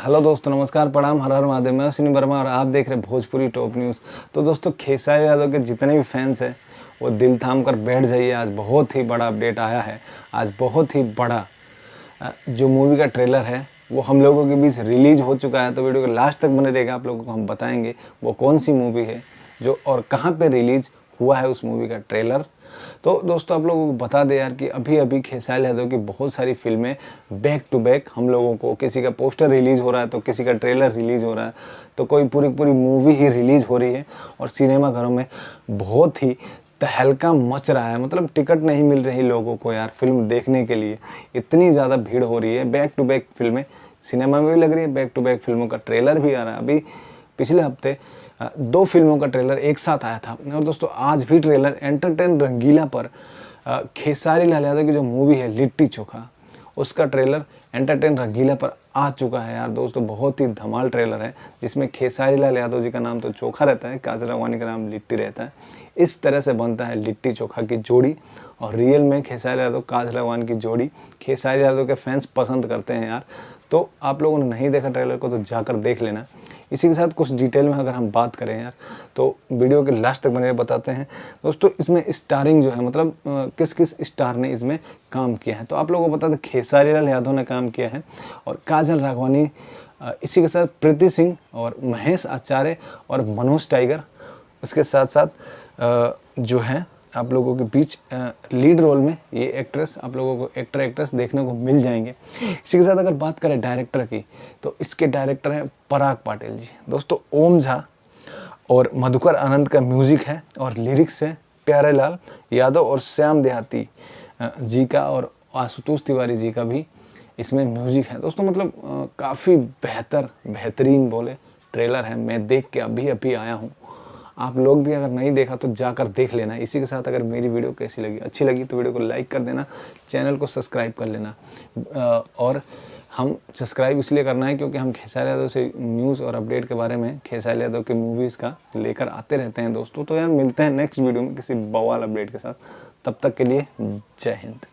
Hello दोस्तों, नमस्कार, प्रणाम, हर हर महादेव। मैं अश्विनी वर्मा और आप देख रहे हैं भोजपुरी टॉप न्यूज़। तो दोस्तों, खेसारी यादव के जितने भी फैंस हैं वो दिल थाम कर बैठ जाइए। आज बहुत ही बड़ा अपडेट आया है। आज बहुत ही बड़ा जो मूवी का ट्रेलर है वो हम लोगों के बीच रिलीज हो चुका है। तो वीडियो के लास्ट तक बने रहेगा, आप लोगों को हम बताएंगे वो कौन सी मूवी है जो और कहाँ पे रिलीज हुआ है उस मूवी का ट्रेलर। तो दोस्तों, आप लोगों को बता दें यार कि अभी अभी खेसारी यादव की बहुत सारी फिल्में बैक टू बैक हम लोगों को, किसी का पोस्टर रिलीज़ हो रहा है तो किसी का ट्रेलर रिलीज़ हो रहा है, तो कोई पूरी पूरी मूवी ही रिलीज़ हो रही है। और सिनेमाघरों में बहुत ही तहलका मच रहा है। मतलब टिकट नहीं मिल रही लोगों को यार फिल्म देखने के लिए, इतनी ज़्यादा भीड़ हो रही है। बैक टू बैक फिल्में सिनेमा में भी लग रही है, बैक टू बैक फिल्मों का ट्रेलर भी आ रहा है। अभी पिछले हफ्ते 2 फिल्मों का ट्रेलर एक साथ आया था। और दोस्तों, आज भी ट्रेलर एंटरटेन रंगीला पर खेसारी लाल यादव की जो मूवी है लिट्टी चोखा, उसका ट्रेलर एंटरटेन रंगीला पर आ चुका है यार। दोस्तों, बहुत ही धमाल ट्रेलर है जिसमें खेसारी लाल यादव जी का नाम तो चोखा रहता है, काजल राघवानी का नाम लिट्टी रहता है। इस तरह से बनता है लिट्टी चोखा की जोड़ी। और रियल में खेसारी यादव काजल राघवानी की जोड़ी खेसारी यादव के फैंस पसंद करते हैं यार। तो आप लोगों ने नहीं देखा ट्रेलर को तो जाकर देख लेना। इसी के साथ कुछ डिटेल में अगर हम बात करें यार तो वीडियो के लास्ट तक बने बताते हैं। दोस्तों, इसमें स्टारिंग जो है, मतलब किस किस स्टार ने इसमें काम किया है, तो आप लोगों को बता दें खेसारी लाल यादव ने काम किया है और काजल राघवानी, इसी के साथ प्रीति सिंह और महेश आचार्य और मनोज टाइगर, उसके साथ साथ जो है आप लोगों के बीच लीड रोल में ये एक्ट्रेस, आप लोगों को एक्टर एक्ट्रेस देखने को मिल जाएंगे। इसी के साथ अगर बात करें डायरेक्टर की तो इसके डायरेक्टर हैं पराग पाटिल जी। दोस्तों, ओम झा और मधुकर आनंद का म्यूज़िक है और लिरिक्स है प्यारेलाल यादव और श्याम देहाती जी का, और आशुतोष तिवारी जी का भी इसमें म्यूज़िक है। दोस्तों, मतलब काफ़ी बेहतरीन बोले ट्रेलर है। मैं देख के अभी अभी आया हूँ। आप लोग भी अगर नहीं देखा तो जाकर देख लेना। इसी के साथ अगर मेरी वीडियो कैसी लगी, अच्छी लगी तो वीडियो को लाइक कर देना, चैनल को सब्सक्राइब कर लेना। और हम सब्सक्राइब इसलिए करना है क्योंकि हम खेसारी यादव से न्यूज़ और अपडेट के बारे में, खेसारी यादव के मूवीज़ का लेकर आते रहते हैं दोस्तों। तो यार मिलते हैं नेक्स्ट वीडियो में किसी बवाल अपडेट के साथ। तब तक के लिए जय हिंद।